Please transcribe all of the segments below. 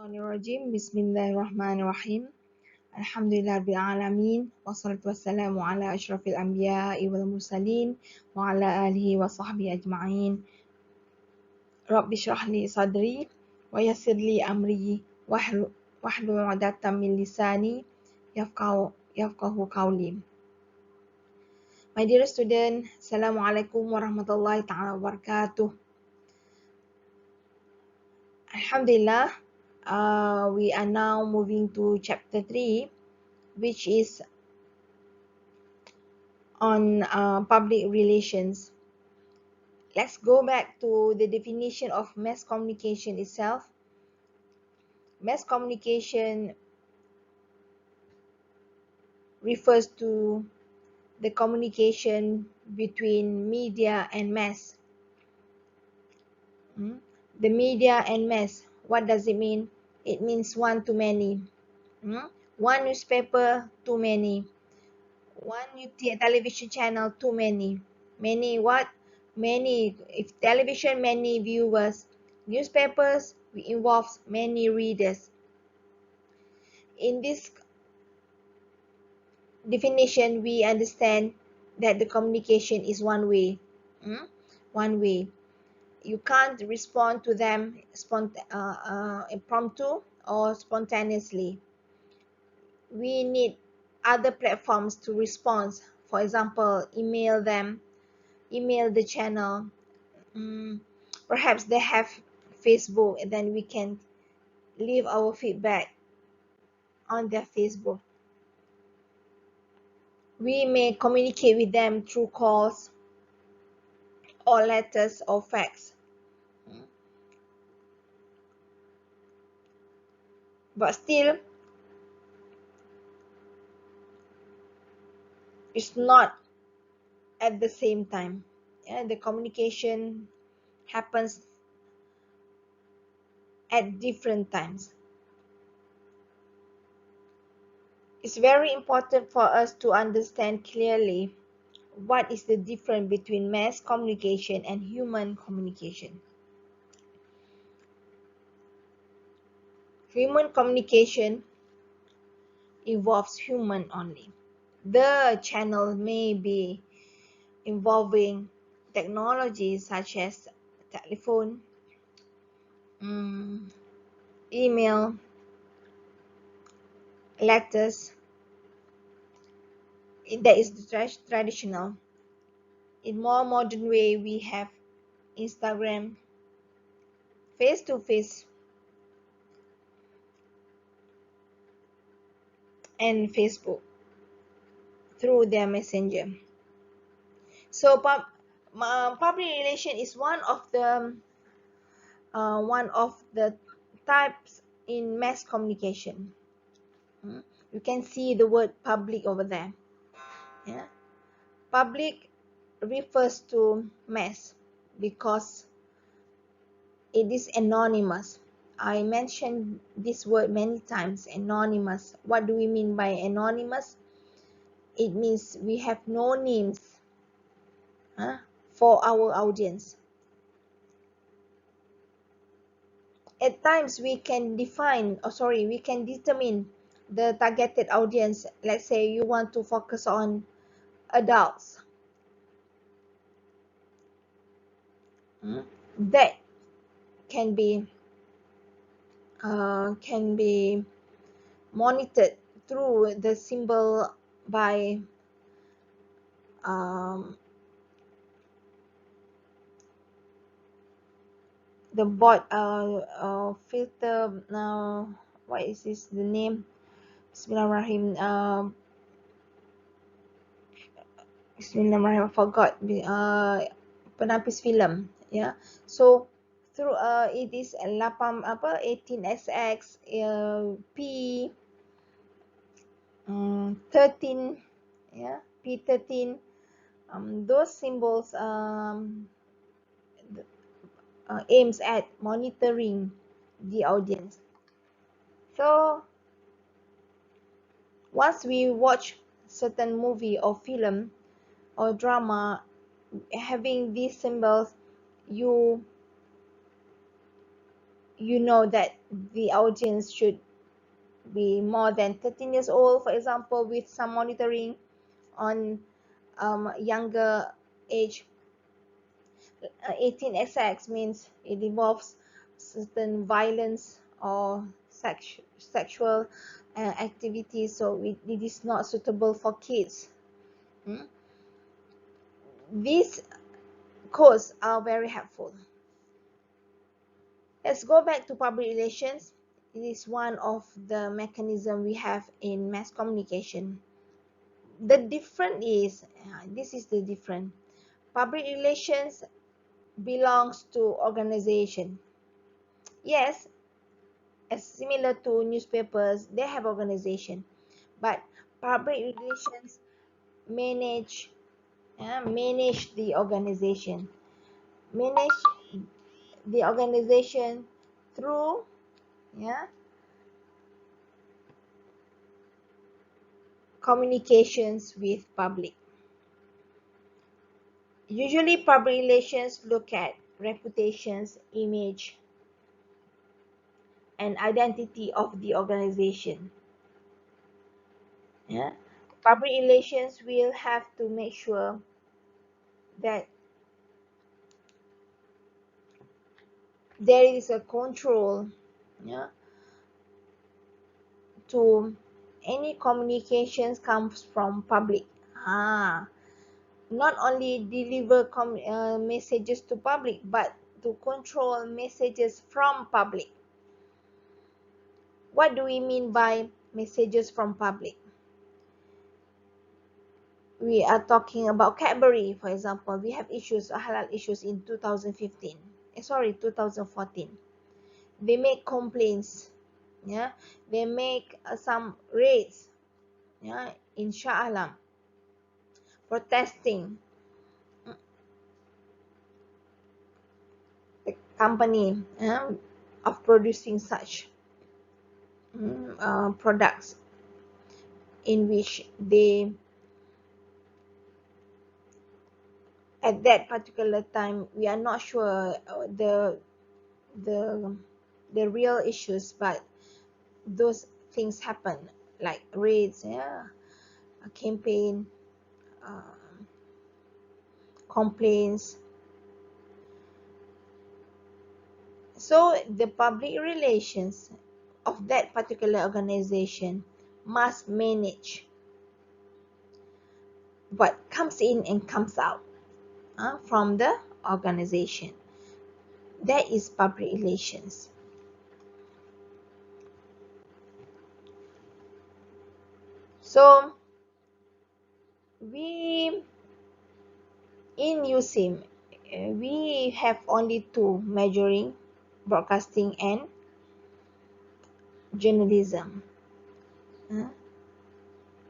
Bismillahirrahmanirrahim. Bismillahirrahmanirrahim. Alhamdulillahirabbil alamin. Wassalatu wassalamu ala asyrafil anbiya'i wal mursalin wa ala alihi wa sahbihi ajma'in. Rabbi shrah li sadri wa yassir li amri wahlul 'uqdatam min lisani yafqahu qawli. My dear student, Assalamualaikum warahmatullahi ta'ala wabarakatuh. Alhamdulillah, we are now moving to chapter 3, which is on public relations. Let's go back to the definition of mass communication itself. Mass communication refers to the communication between media and mass. The media and mass, what does it mean? It means one to many. One newspaper, too many. One television channel, too many. Many what? Many. If television, many viewers. Newspapers involves many readers. In this definition, we understand that the communication is one way. One way. You can't respond to them impromptu or spontaneously. We need other platforms to respond. For example, email them, email the channel. Perhaps they have Facebook, and then we can leave our feedback on their Facebook. We may communicate with them through calls or letters or fax. But still, it's not at the same time. The communication happens at different times. It's very important for us to understand clearly what is the difference between mass communication and human communication. Human communication involves human only. The channel may be involving technologies such as telephone, email, letters. That is the traditional. In more modern way, we have Instagram, face-to-face, and Facebook through their messenger. So public relation is one of the types in mass communication. You can see the word public over there. Public refers to mass because it is anonymous. I mentioned this word many times, anonymous. What do we mean by anonymous? It means we have no names for our audience. At times we can determine the targeted audience. Let's say you want to focus on adults. That can be monitored through the symbol by the bot filter. What is this, the name? Bismillahirrahmanirrahim. I forgot. Penapis film. So through it is 18xx P 13, P13. Those symbols aims at monitoring the audience. So once we watch certain movie or film or drama having these symbols, you you know that the audience should be more than 13 years old, for example, with some monitoring on younger age. 18XX means it involves certain violence or sexual activities, so it is not suitable for kids. Hmm? These codes are very helpful. Let's go back to public relations. It is one of the mechanism we have in mass communication. The difference is, this is the difference. Public relations belongs to organization. Yes, as similar to newspapers, they have organization, but public relations manage manage the organization, manage the organization through communications with public. Usually public relations look at reputations, image, and identity of the organization. Yeah? Public relations will have to make sure that there is a control, yeah, to any communications comes from public. Not only deliver messages to public, but to control messages from public. What do we mean by messages from public? We are talking about Cadbury, for example. We have issues, halal issues in 2015. Sorry, 2014. They make complaints. Yeah, they make some raids. Yeah, in Shah Alam, protesting the company of producing such products, in which they, at that particular time, we are not sure the the real issues, but those things happen, like raids, yeah, a campaign, uh, complaints. So the public relations of that particular organization must manage what comes in and comes out from the organization. That is public relations. So we, in USIM, we have only two: measuring, broadcasting, and journalism. Uh,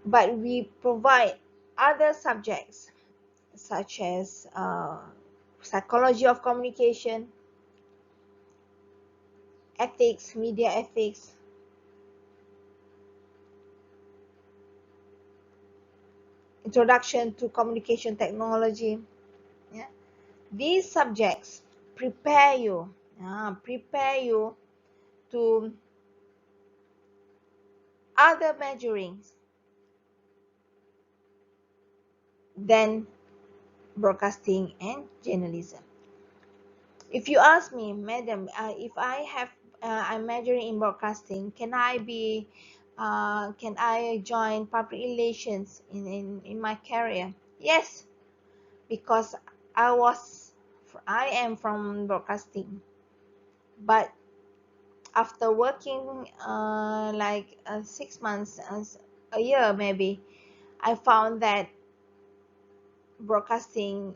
but we provide other subjects such as psychology of communication, ethics, media ethics, introduction to communication technology. Yeah? These subjects prepare you to other measurings than broadcasting and journalism. If you ask me, madam, if I'm majoring in broadcasting, can I join public relations in my career? Yes, because I am from broadcasting, but after working 6 months, a year maybe, I found that broadcasting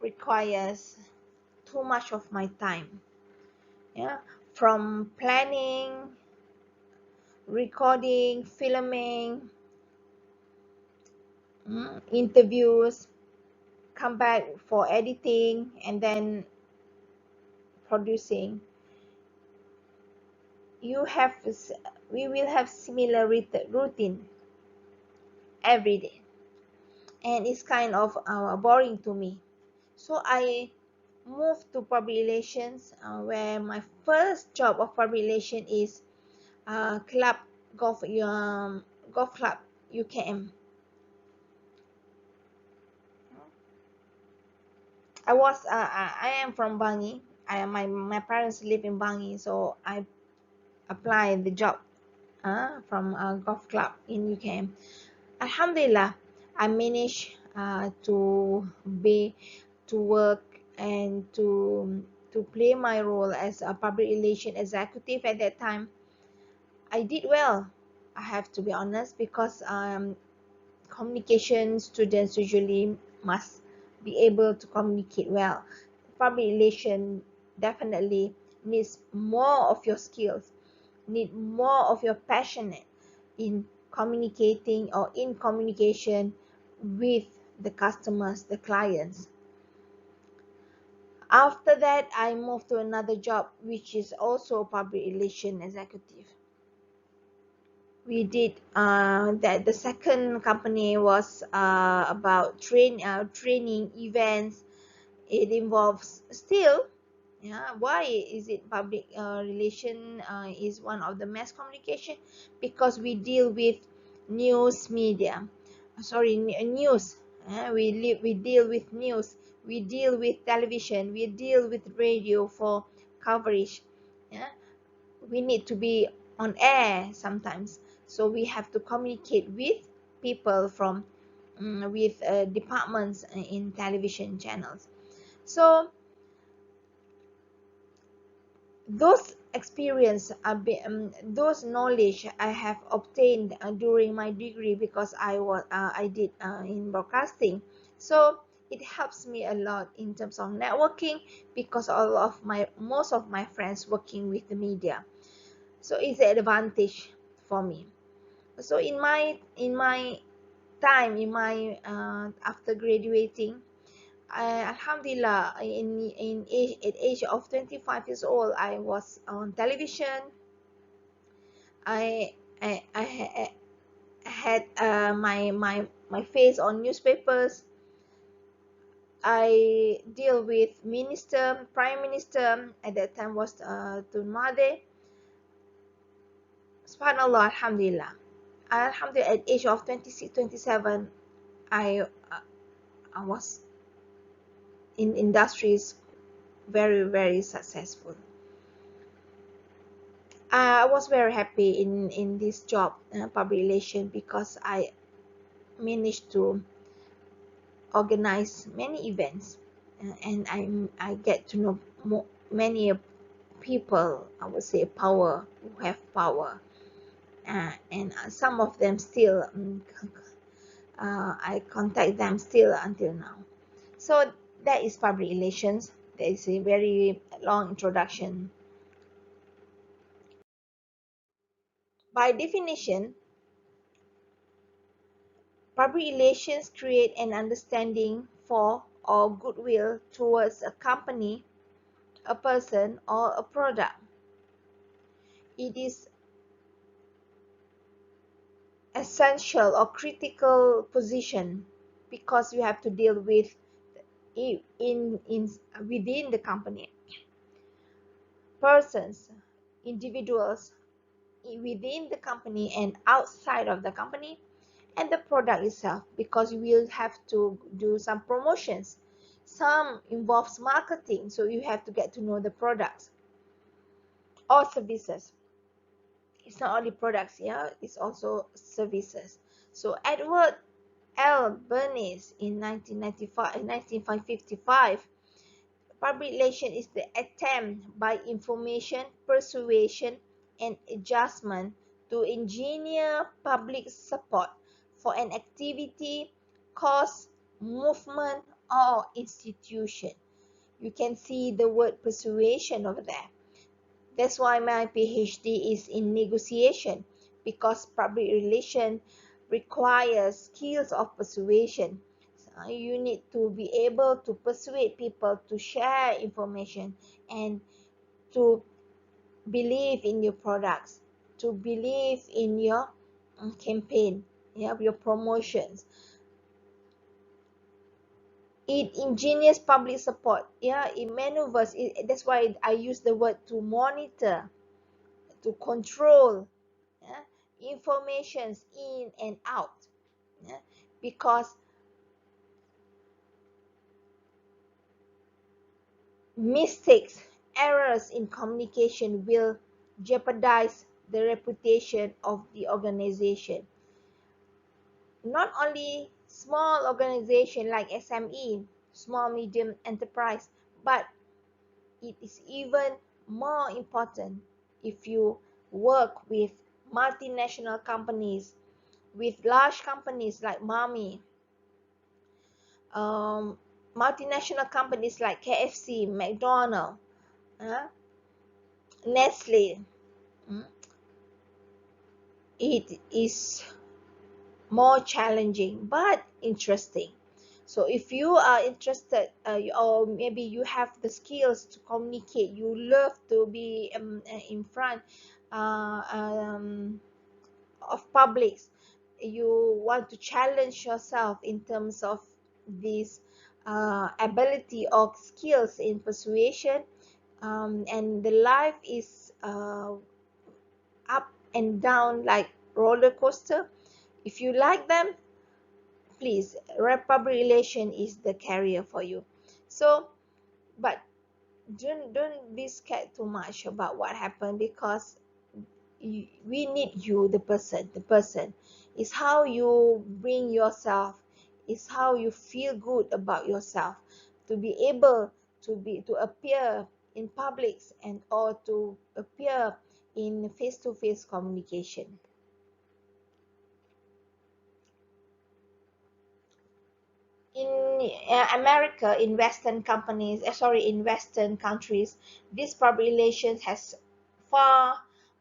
requires too much of my time. Yeah, from planning, recording, filming, interviews, come back for editing, and then producing. You have we will have similar routine every day, and it's kind of boring to me. So I moved to public relations, where my first job of public relation is club golf golf club UKM. I am from Bangi. My parents live in Bangi, so I applied the job from a golf club in UKM. Alhamdulillah, I managed to work and to play my role as a public relation executive at that time. I did well. I have to be honest, because communication students usually must be able to communicate well. Public relation definitely needs more of your skills, need more of your passion in communicating or in communication with the customers, the clients. After that, I moved to another job, which is also public relation executive. We did that. The second company was about training events. It involves still, yeah. Why is it public relation is one of the mass communication? Because we deal with news media, sorry, news. We deal with news, we deal with television, we deal with radio for coverage. Yeah, we need to be on air sometimes, so we have to communicate with people from with departments in television channels. So those experience those knowledge I have obtained during my degree, because I did in broadcasting. So it helps me a lot in terms of networking, because all of my most of my friends working with the media, so it's an advantage for me. So in my time, in my after graduating, alhamdulillah, at age of 25 years old, I was on television. I had my face on newspapers. I deal with minister, prime minister at that time was Tun Mahathir. Subhanallah, alhamdulillah. Alhamdulillah, at age of 26, 27, I I was in industries very, very successful. I was very happy in this job, public relation, because I managed to organize many events, and I get to know many people. I would say power, who have power, and some of them still I contact them still until now. So that is public relations. That is a very long introduction. By definition, public relations create an understanding for or goodwill towards a company, a person, or a product. It is essential or critical position, because you have to deal with in within the company, persons, individuals within the company and outside of the company, and the product itself, because you will have to do some promotions. Some involves marketing, so you have to get to know the products or services. It's not only products, yeah, it's also services. So Edward L. Bernays in 1955, public relation is the attempt by information, persuasion, and adjustment to engineer public support for an activity, cause, movement, or institution. You can see the word persuasion over there. That's why my PhD is in negotiation, because public relation requires skills of persuasion. So you need to be able to persuade people to share information and to believe in your products, to believe in your campaign, your promotions. it ingenious public support. Yeah, it maneuvers it, that's why I use the word to monitor, to control, yeah, informations in and out, yeah, because mistakes, errors in communication will jeopardize the reputation of the organization. Not only small organization like SME, small medium enterprise, but it is even more important if you work with multinational companies, with large companies like Mami, um, multinational companies like KFC, McDonald's, uh, Nestle. mm, It is more challenging but interesting. So if you are interested, or maybe you have the skills to communicate, you love to be in front uh, um, of publics, you want to challenge yourself in terms of this ability or skills in persuasion, and the life is up and down like roller coaster. If you like them, please, public relation is the carrier for you. So, but don't be scared too much about what happened, because we need you, the person is how you bring yourself, is how you feel good about yourself, to be able to appear in publics and or to appear in face-to-face communication. In America, in Western companies, sorry, in Western countries, this public relations has far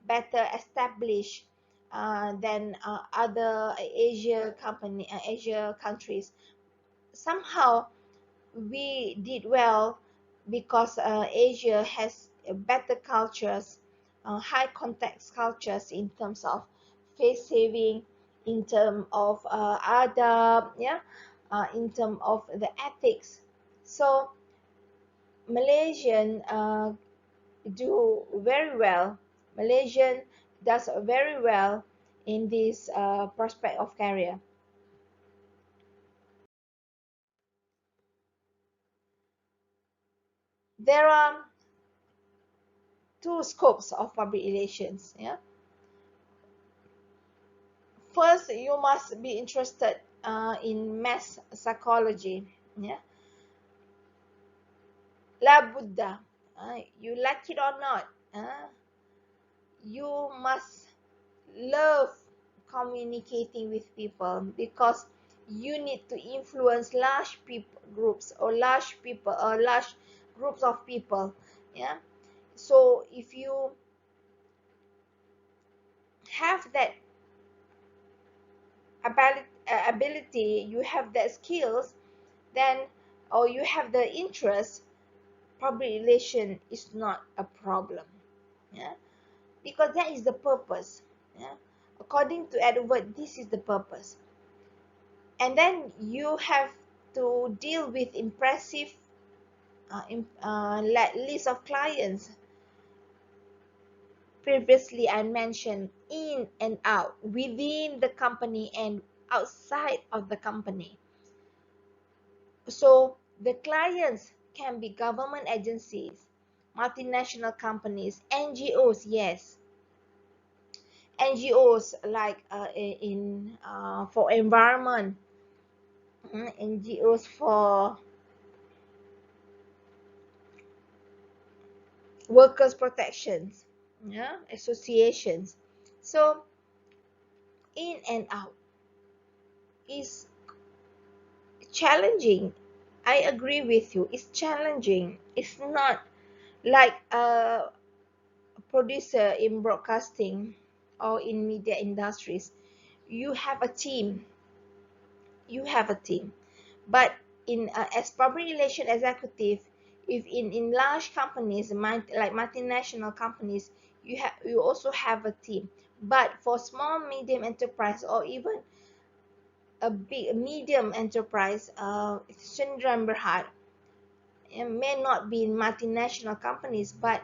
better established than other Asia countries. Somehow, we did well because Asia has better cultures, high context cultures in terms of face saving, in terms of adab, yeah, in terms of the ethics. So Malaysian do very well. Malaysian does very well in this prospect of career. There are two scopes of public relations. Yeah, first you must be interested in mass psychology. Yeah, la buddha, you like it or not, you must love communicating with people, because you need to influence large people groups, or large groups of people. Yeah, so if you have that ability, you have that skills, then, or you have the interest, public relation is not a problem. Yeah, because that is the purpose. Yeah, according to Edward, this is the purpose. And then you have to deal with impressive list of clients. Previously I mentioned in and out, within the company and outside of the company. So the clients can be government agencies, multinational companies, NGOs. Yes, NGOs like in for environment, NGOs for workers protections, yeah, associations. So in and out is challenging. I agree with you, it's challenging. It's not like a producer in broadcasting or in media industries. You have a team, you have a team. But in as public relation executive, if in large companies, like multinational companies, you also have a team. But for small medium enterprise, or even a big medium enterprise, Sundram Berhad, may not be in multinational companies, but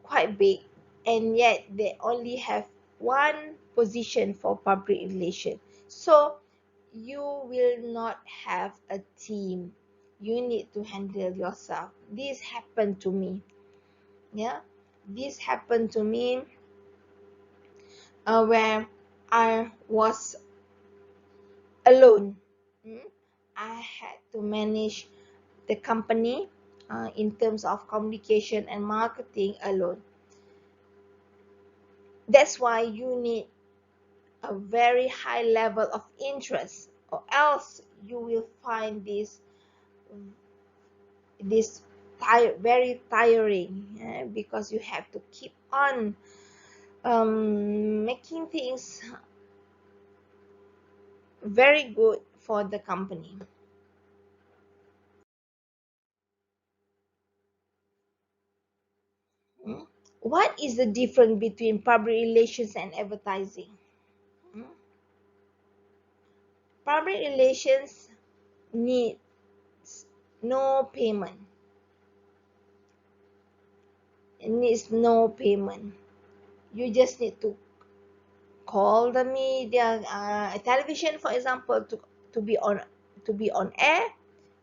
quite big, and yet they only have one position for public relation. So you will not have a team. You need to handle yourself. This happened to me. Yeah, this happened to me where I was alone. Mm. I had to manage the company in terms of communication and marketing alone. That's why you need a very high level of interest, or else you will find this very tiring, because you have to keep on making things very good for the company. Mm. What is the difference between public relations and advertising? Mm. Public relations needs no payment. It needs no payment. You just need to call the media, television, for example, to be on to be on air,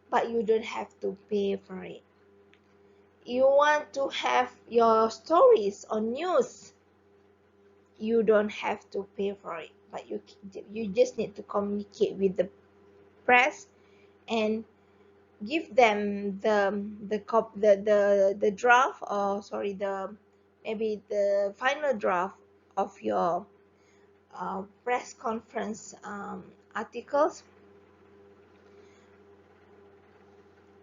but you don't have to pay for it. You want to have your stories on news, you don't have to pay for it, but you just need to communicate with the press and give them the draft, or sorry, the maybe the final draft of your press conference articles.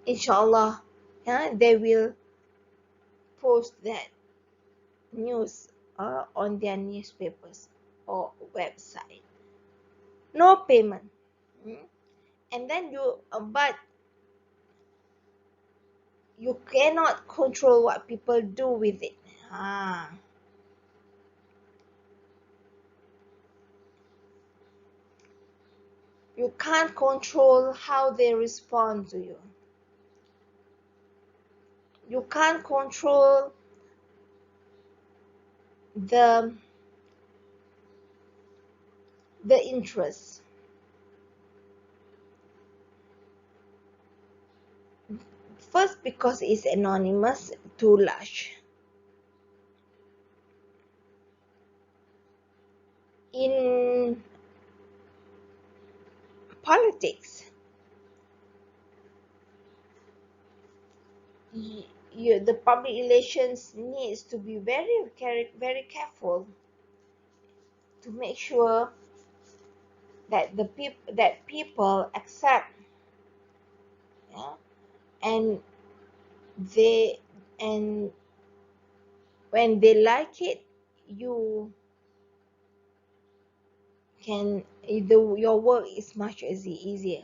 Inshallah, yeah, they will post that news on their newspapers or website. No payment. Mm. And then but you cannot control what people do with it. Ah, you can't control how they respond to you. You can't control the interest. First, because it's anonymous, too large. In politics, the public relations needs to be very careful to make sure that people accept, yeah, and they and when they like it, you can your work is much easier.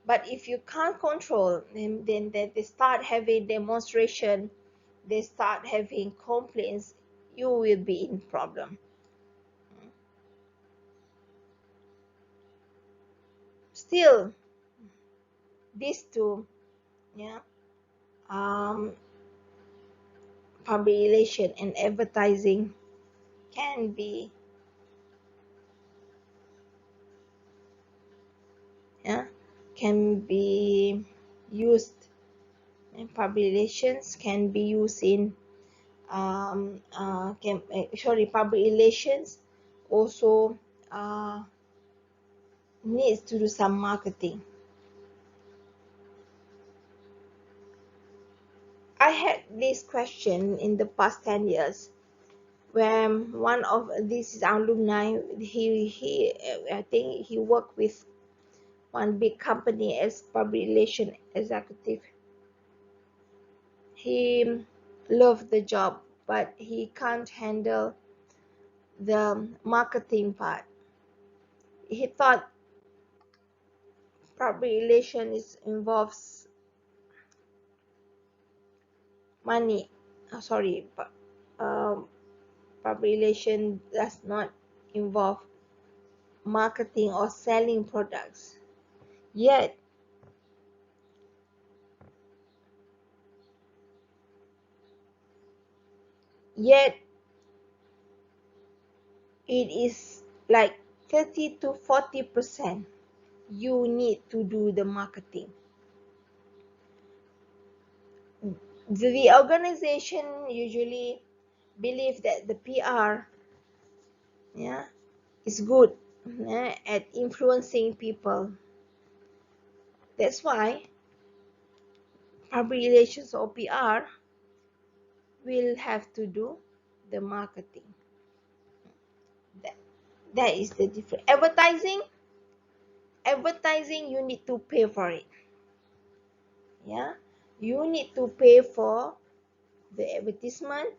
But if you can't control, then they start having demonstration, they start having complaints, you will be in problem. Still, these two, yeah, um, public relation and advertising can be, yeah, can be used, and public relations can be used in public relations also needs to do some marketing. I had this question in the past 10 years where one of these alumni, I think he worked with one big company as public relation executive. He loved the job, but he can't handle the marketing part. He thought public relation involves money. Sorry, but public relation does not involve marketing or selling products. Yet, yet it is like 30 to 40% you need to do the marketing. The organization usually believe that the PR, yeah, is good, yeah, at influencing people. That's why public relations or PR will have to do the marketing. That, that is the difference. Advertising, you need to pay for it. Yeah, you need to pay for the advertisement.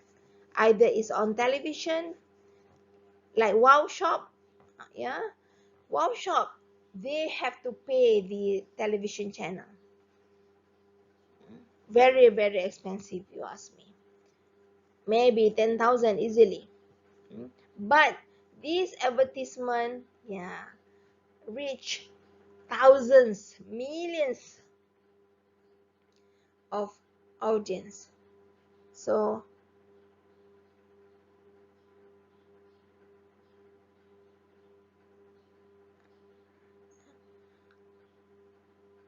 Either it's on television, like Wow Shop. Yeah, Wow Shop, they have to pay the television channel. Very, very expensive, you ask me. Maybe 10,000 easily. But this advertisement, yeah, reach thousands, millions of audience. So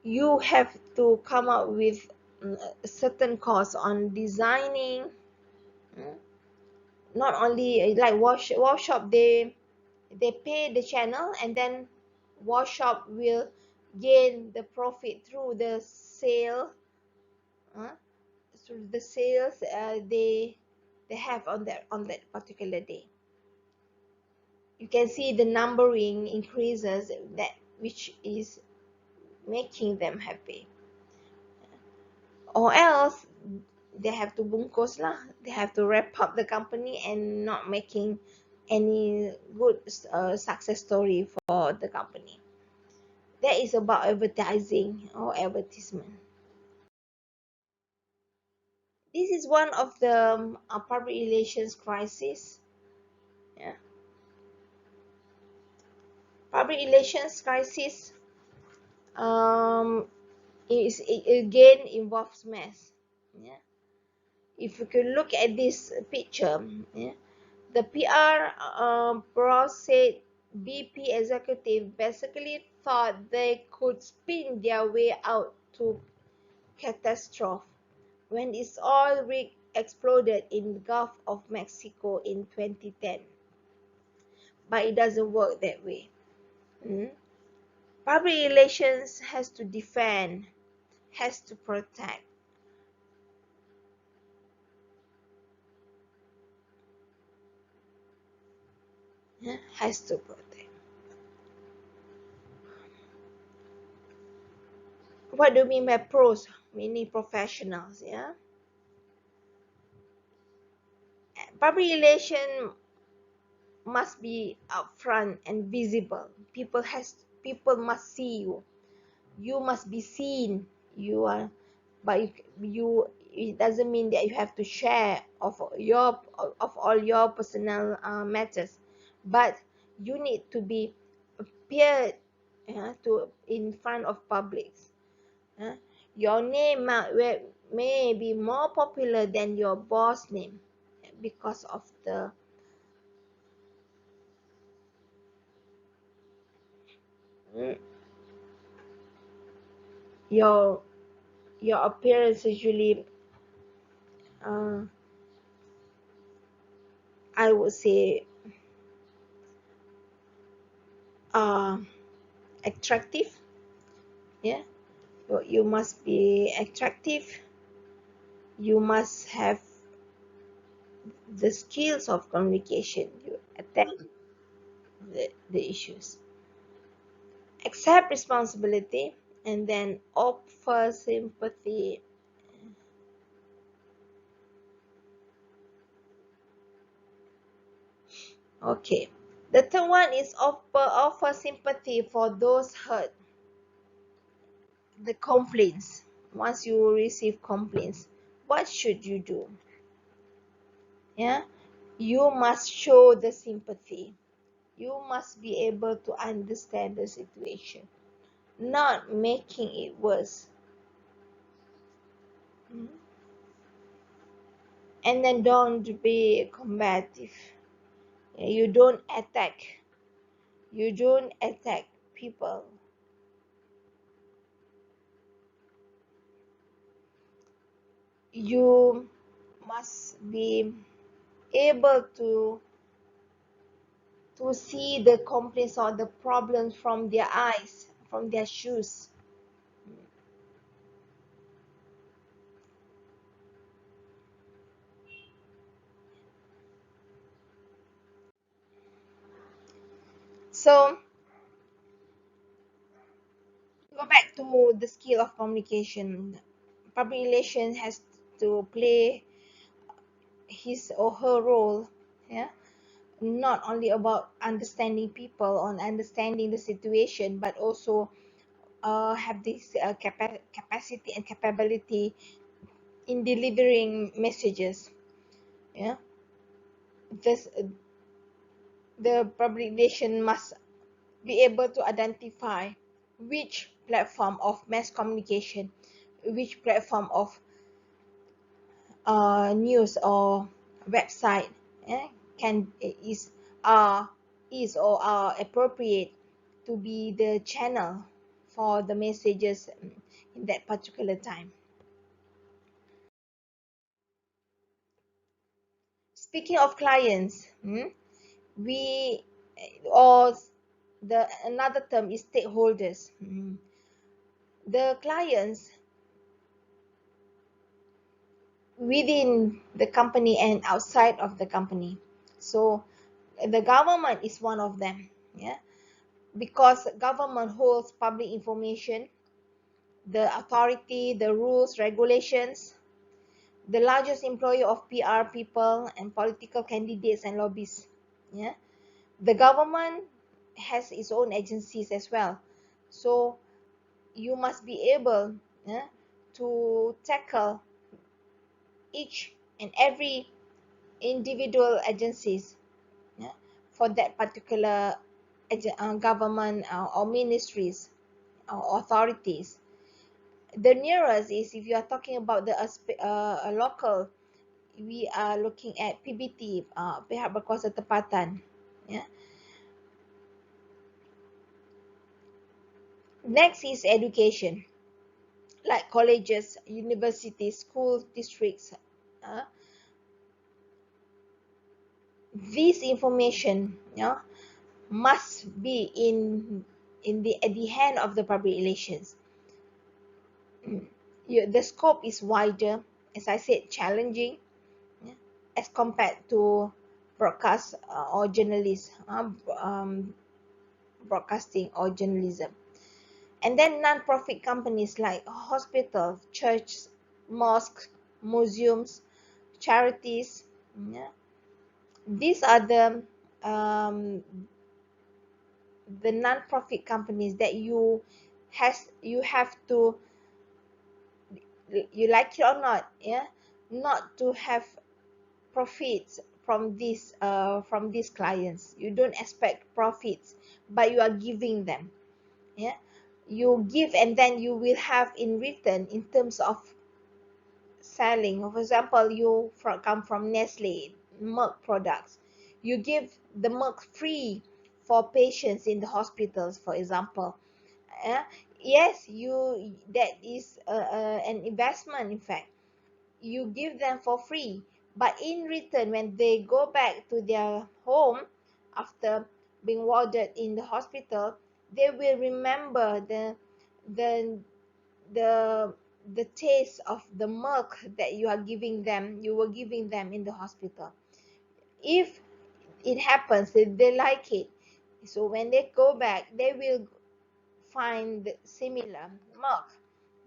you have to come up with a certain cost on designing. mm, Not only like workshop, they pay the channel, and then workshop will gain the profit through the sale, uh, through the sales they have on that particular day. You can see the numbering increases, that which is making them happy. Or else they have to bungkus lah, they have to wrap up the company and not making any good success story for the company. That is about advertising or advertisement. This is one of the public relations crisis. Yeah. Public relations crisis, it again involves math. Yeah. If you could look at this picture, yeah, the PR pro said BP executive basically thought they could spin their way out to catastrophe when its oil rig exploded in the Gulf of Mexico in 2010. But it doesn't work that way. Mm. Public relations has to defend, has to protect. Yeah, has to protect. What do you mean by pros? Meaning professionals, yeah. Public relation must be upfront and visible. People must see you. You must be seen. You are, but you it doesn't mean that you have to share of all your personal matters, but you need to be appeared, to in front of publics. uh, your name may be more popular than your boss name because of the mm, your your appearance usually, uh, I would say, uh, attractive. Yeah, you must be attractive. You must have the skills of communication. You attack the issues, accept responsibility, and then offer sympathy. Okay, the third one is offer sympathy for those hurt. The complaints. Once you receive complaints, what should you do? Yeah, you must show the sympathy. You must be able to understand the situation, not making it worse. Mm. And then don't be combative. You don't attack. You don't attack people. You must be able to see the complaints or the problems from their eyes, from their shoes. So go back to the skill of communication. Public relations has to play his or her role. Yeah, not only about understanding people or understanding the situation, but also have this capacity and capability in delivering messages. Yeah, this the public relation must be able to identify which platform of mass communication, which platform of news or website, can is or are appropriate to be the channel for the messages in that particular time. Speaking of clients, we or the another term is stakeholders. The clients within the company and outside of the company. So the government is one of them. Yeah, because government holds public information, the authority, the rules, regulations, the largest employer of PR people and political candidates and lobbyists. Yeah, the government has its own agencies as well. So you must be able, yeah, to tackle each and every individual agencies, yeah, for that particular government or ministries or authorities. The nearest is, if you are talking about the local, we are looking at PBT, pihak berkuasa tempatan. Yeah. Next is education, like colleges, universities, school districts. Uh, this information, yeah, must be in the at the hand of the public relations. The scope is wider, as I said, challenging, yeah, as compared to broadcast or journalists, broadcasting or journalism. And then non-profit companies like hospitals, churches, mosques, museums, charities. Yeah. These are um, the non-profit companies that you have to, you like it or not, yeah, not to have profits from these clients. You don't expect profits, but you are giving them. Yeah, you give and then you will have in return in terms of selling. For example, come from Nestle milk products, you give the milk free for patients in the hospitals, for example. uh, yes, you that is an investment. In fact, you give them for free, but in return, when they go back to their home after being warded in the hospital, they will remember the the the taste of the milk that you were giving them in the hospital. If it happens that they like it, so when they go back, they will find similar milk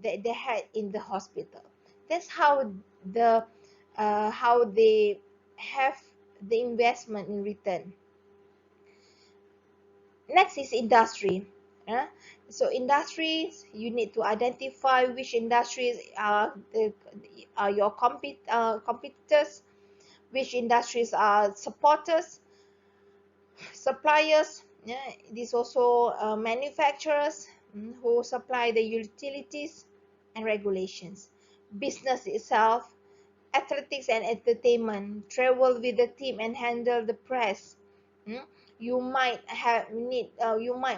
that they had in the hospital. That's the how they have the investment in return. Next is industry. uh, so industries, you need to identify which industries are your competitors, which industries are supporters, Suppliers, yeah, this also manufacturers, who supply the utilities and regulations. Business itself, athletics and entertainment, travel with the team and handle the press. Mm. You might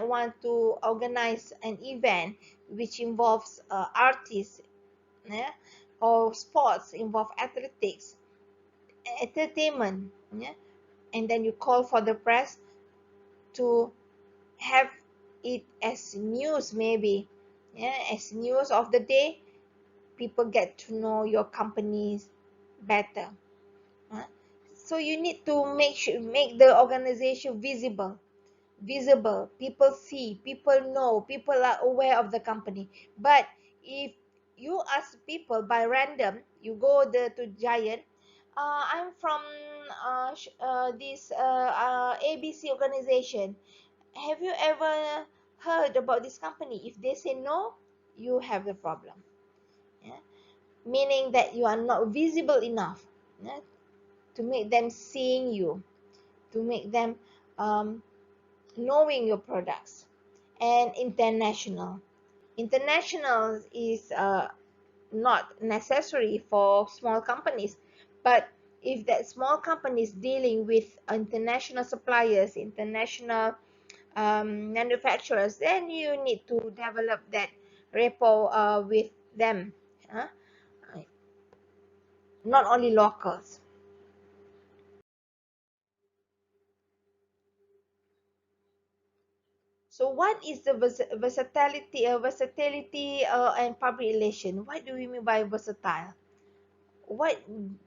want to organize an event which involves artists, yeah, or sports involve athletics, entertainment, yeah, and then you call for the press to have it as news, maybe, yeah, as news of the day. People get to know your companies better, huh? So you need to make the organization visible. People see, people know, people are aware of the company. But if you ask people by random, you go to Giant, I'm from this ABC organization, have you ever heard about this company? If they say no, you have the problem, yeah? Meaning that you are not visible enough, yeah, to make them seeing you, to make them um, knowing your products. And international is not necessary for small companies, but if that small company is dealing with international suppliers, international manufacturers, then you need to develop that rapport with them, huh? Not only locals. So what is the versatility and public relation? What do we mean by versatile? What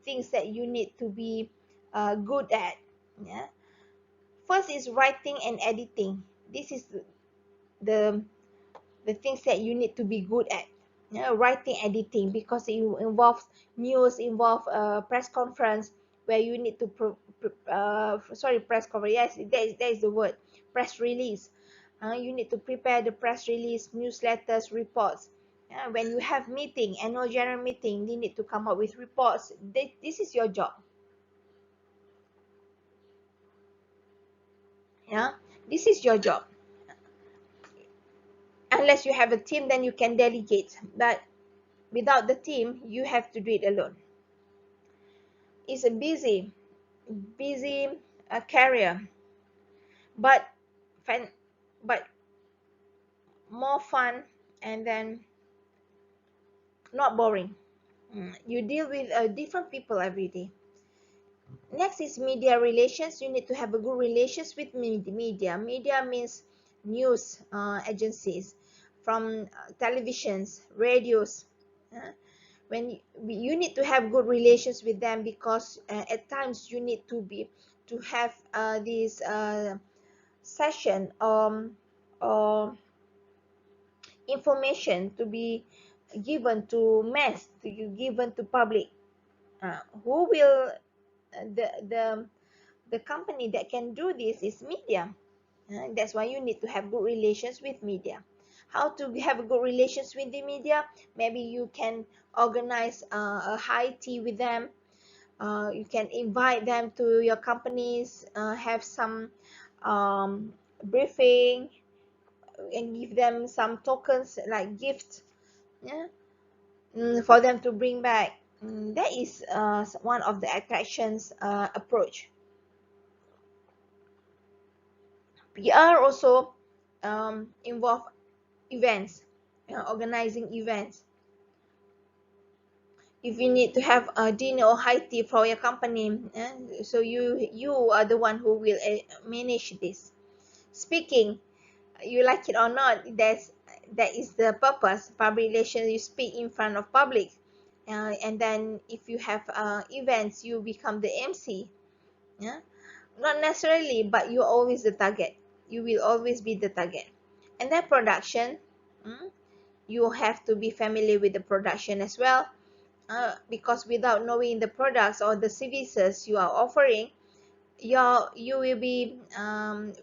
things that you need to be good at? Yeah. First is writing and editing. This is the the things that you need to be good at. Yeah, writing, editing, because it involves news, involve press conference where you need to press conference. Yes, that is the word, press release. You need to prepare the press release, newsletters, reports. When you have meeting, annual general meeting, you need to come up with reports. This is your job. Yeah, this is your job. Unless you have a team, then you can delegate. But without the team, you have to do it alone. It's a busy career, but fun, but more fun, and then not boring. You deal with different people every day. Next is media relations. You need to have a good relations with media. Media means news agencies, from televisions, radios. uh, when you need to have good relations with them, because at times you need to have this session, or information to be given to mass, to you given to public. Who will the company that can do this is media. That's why you need to have good relations with media. How to have good relations with the media? Maybe you can organize a high tea with them. You can invite them to your companies, have some briefing, and give them some tokens like gifts, yeah, for them to bring back. That is one of the attractions approach. PR also involve events, organizing events. If you need to have a dinner or high tea for your company, so you are the one who will manage this. Speaking, you like it or not, that is the purpose. Public relations, you speak in front of public, and then if you have events, you become the MC. Yeah, not necessarily, but you're always the target. You will always be the target. And then production, mm, you have to be familiar with the production as well, because without knowing the products or the services you are offering, you will be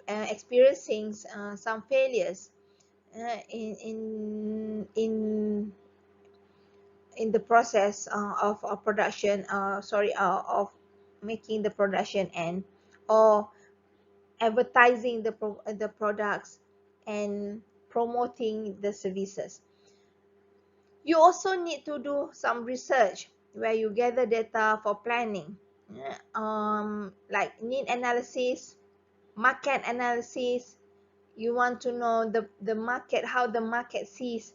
experiencing some failures in the process of production, of making the production, and or advertising the products and promoting the services. You also need to do some research where you gather data for planning, like need analysis, market analysis. You want to know the market, how the market sees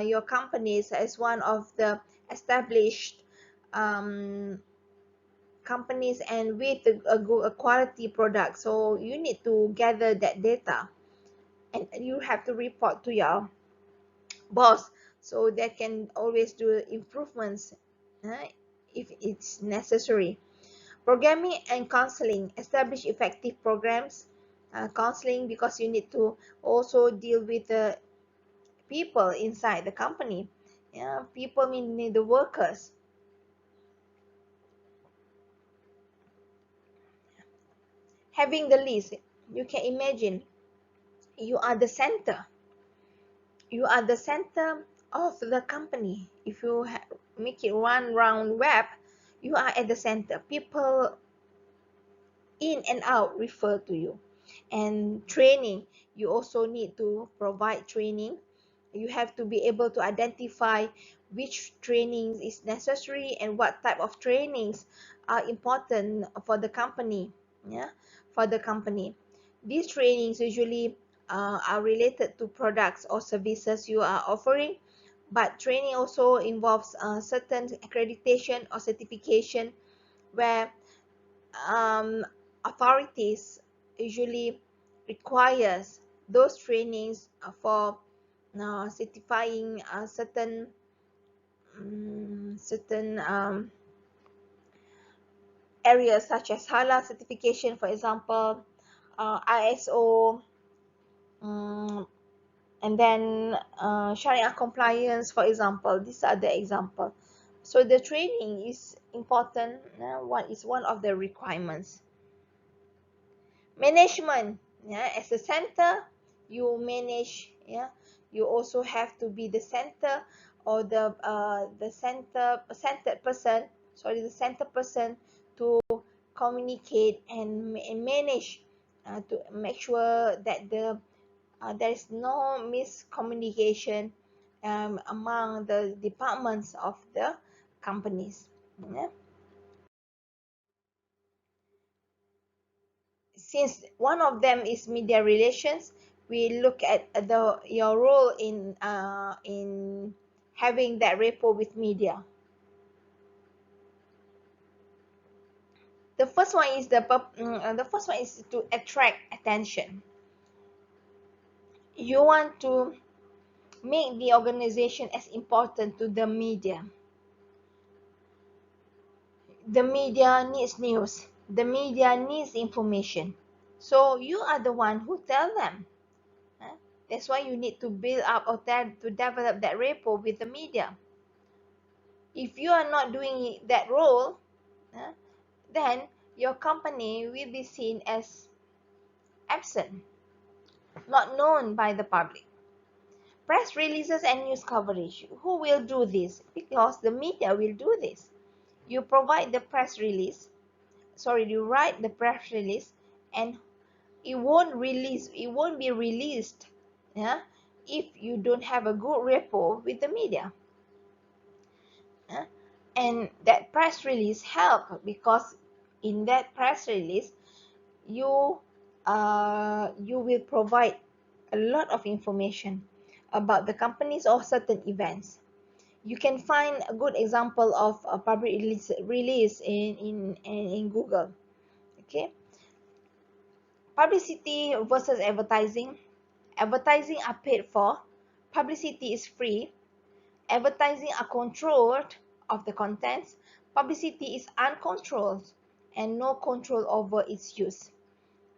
your companies as one of the established um, companies and with a quality product. So you need to gather that data and you have to report to your boss so they can always do improvements uh, if it's necessary. Programming and counseling, establish effective programs. Counseling, because you need to also deal with the people inside the company. Yeah, people meaning the workers. Having the list, you can imagine you are the center. You are the center of the company. If you make it one round web, you are at the center. People in and out refer to you. And training, you also need to provide training. You have to be able to identify which training is necessary and what type of trainings are important for the company. Yeah, for the company, these trainings usually are related to products or services you are offering, but training also involves certain accreditation or certification where um, authorities usually requires those trainings for certifying certain areas such as halal certification, for example, ISO, um, and then Sharia compliance, for example. These are the example. So the training is important. One is one of the requirements. Management, yeah, as a center, you manage. Yeah, you also have to be the center or the centered person, sorry, the center person to communicate and manage, to make sure that there is no miscommunication among the departments of the companies. Yeah. Since one of them is media relations, we look at your role in having that rapport with media. The first one is to attract attention. You want to make the organization as important to the media. The media needs news. The media needs information. So you are the one who tell them. Huh? That's why you need to build up or to develop that rapport with the media. If you are not doing that role, huh, then your company will be seen as absent, not known by the public. Press releases and news coverage. Who will do this? Because the media will do this. You provide the press release, sorry, you write the press release, and it won't be released, yeah, if you don't have a good rapport with the media. Yeah? And that press release help because in that press release you you will provide a lot of information about the companies or certain events. You can find a good example of a public release in Google. Okay. Publicity versus advertising. Advertising are paid for. Publicity is free. Advertising are controlled of the contents. Publicity is uncontrolled and no control over its use.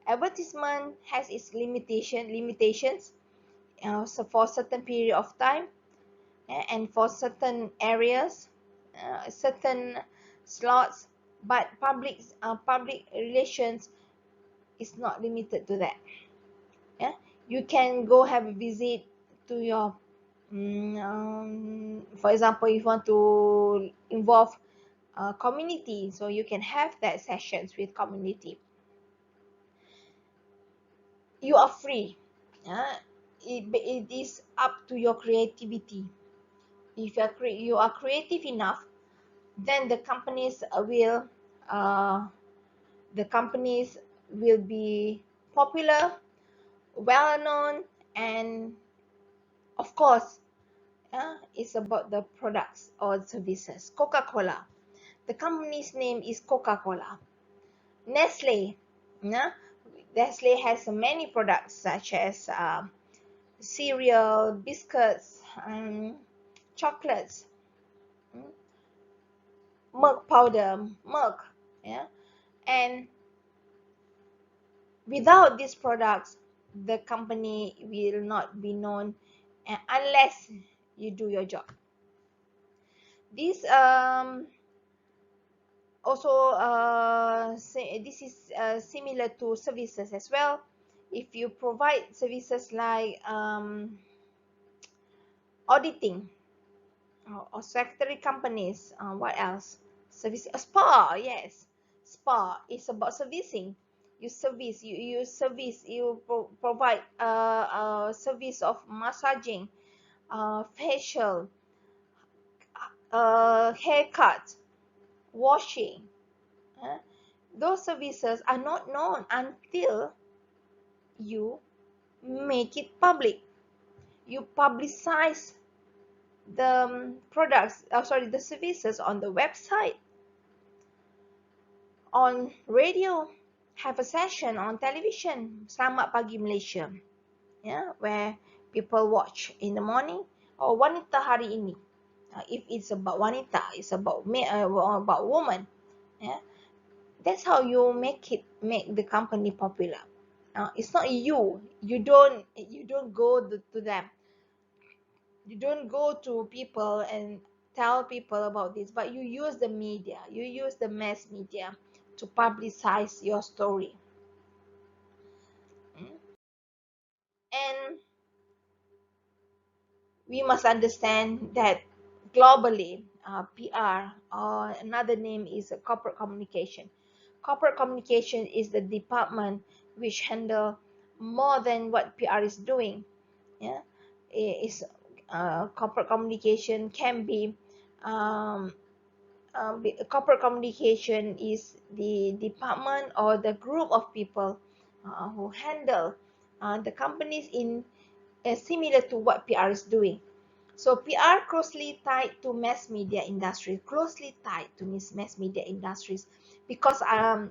Advertisement has its limitations, so for certain period of time, and for certain areas, certain slots, but public relations is not limited to that. Yeah, you can go have a visit to your for example, if you want to involve community, so you can have that sessions with community. you are free. uh, it is up to your creativity. If you are creative enough, then uh, the companies will be popular, well known, and of course, it's about the products or services. Coca-Cola, the company's name is Coca-Cola. Nestle, yeah? Nestle has many products such as cereal, biscuits, chocolates, mm, milk powder, milk, yeah. And without these products, the company will not be known, unless you do your job. This also this is similar to services as well. If you provide services like auditing, or secretary companies, what else? Service, a spa, yes. Spa is about servicing. You service, provide a service of massaging, facial, haircut, washing. uh, those services are not known until you make it public. You publicize the products, sorry, the services on the website, on radio, have a session on television, Selamat Pagi Malaysia, yeah, where people watch in the morning, or Wanita Hari Ini. If it's about wanita, it's about about woman, yeah. That's how you make the company popular. It's not you don't go to them. You don't go to people and tell people about this, but you use the media, you use the mass media to publicize your story. Mm. And we must understand that globally, PR, or another name is corporate communication. Corporate communication is the department which handle more than what PR is doing. Yeah, is corporate communication can be um, corporate communication is the department or the group of people who handle the companies in similar to what PR is doing. So PR closely tied to mass media industry, closely tied to mass media industries, because I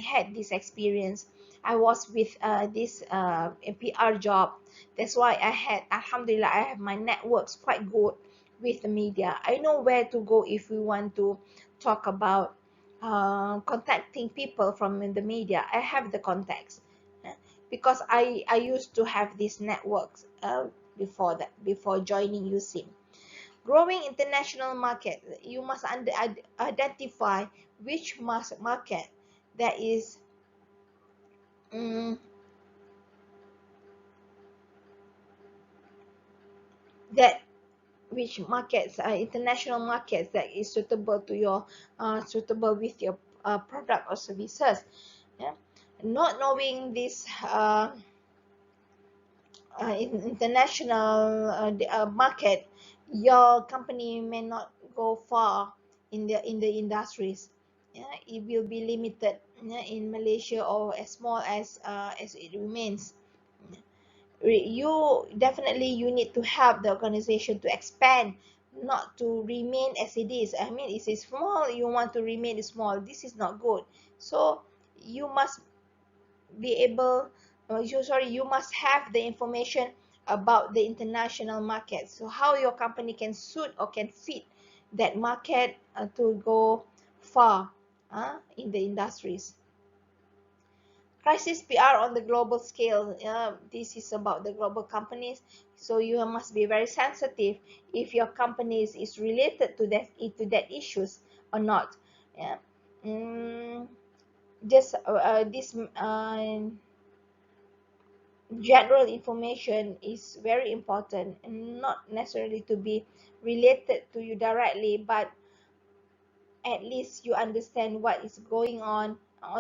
had this experience. I was with this a PR job. That's why I had, Alhamdulillah, I have my networks quite good with the media. I know where to go if we want to talk about contacting people from the media. I have the contacts, because I used to have these networks before joining USIM. Growing international market, you must identify which market that is um, that which markets are international markets that is suitable to your suitable with your product or services. Yeah, not knowing this international market, your company may not go far in the industries. Yeah, it will be limited, yeah, in Malaysia, or as small as it remains. You definitely, you need to help the organization to expand, not to remain as it is. I mean, it is small, you want to remain small, this is not good. So you must be able you must have the information about the international market, so how your company can suit or can fit that market to go far in the industries. Crisis PR on the global scale, this is about the global companies, so you must be very sensitive if your company is related to that issues or not. Yeah. mm, just this general information is very important, and not necessarily to be related to you directly, but at least you understand what is going on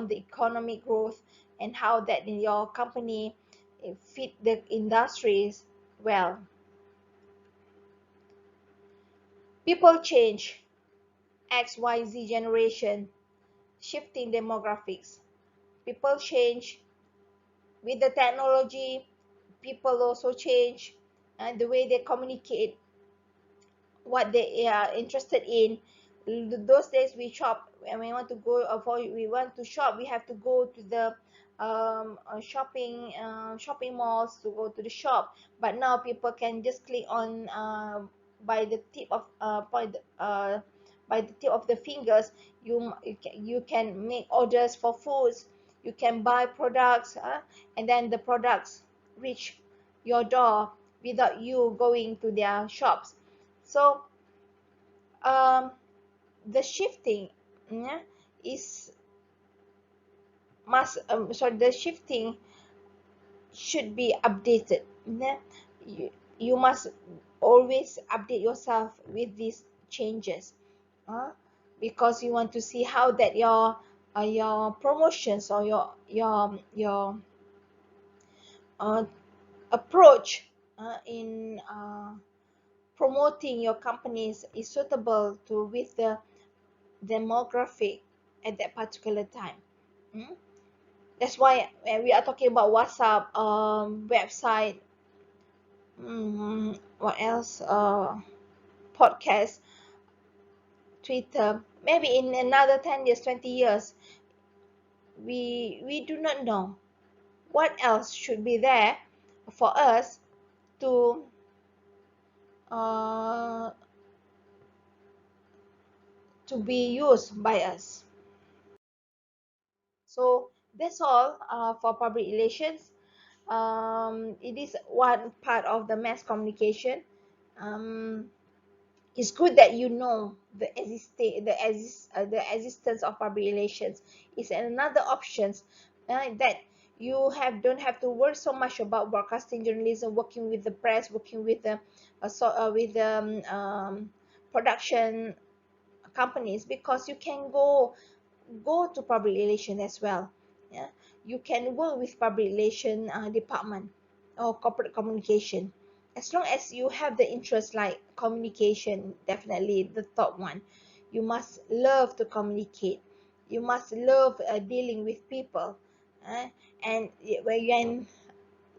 the economic growth, and how that in your company fit the industries well. People change. XYZ generation, shifting demographics. People change with the technology. People also change, and the way they communicate, what they are interested in. Those days we shop when we want to go, for we want to shop, we have to go to the shopping malls to go to the shop. But now people can just click on, by the tip of by the tip of the fingers. You can make orders for foods, you can buy products, and then the products reach your door without you going to their shops. So the shifting, yeah, is must sorry the shifting should be updated, yeah. You must always update yourself with these changes, uh, because you want to see how that your promotions or your approach in promoting your companies is suitable to with the demographic at that particular time. Mm? That's why when we are talking about WhatsApp, website, what else? Podcast, Twitter. Maybe in another 10 years, 20 years, we do not know what else should be there for us to uh, be used by us. So that's all for public relations. It is one part of the mass communication. um, it's good that you know the existence of public relations is another options, that you don't have to worry so much about broadcasting journalism, working with the press, working with the with the production companies, because you can go to public relation as well. Yeah, you can work with public relation department or corporate communication, as long as you have the interest. Like communication, definitely the top one. You must love to communicate, you must love dealing with people, uh, and when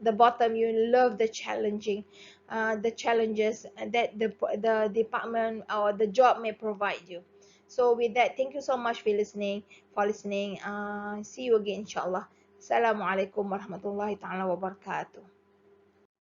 the bottom, you love the challenging the challenges that the department or the job may provide you. So with that, thank you so much for listening. See you again, inshallah. Assalamualaikum warahmatullahi taala wabarakatuh.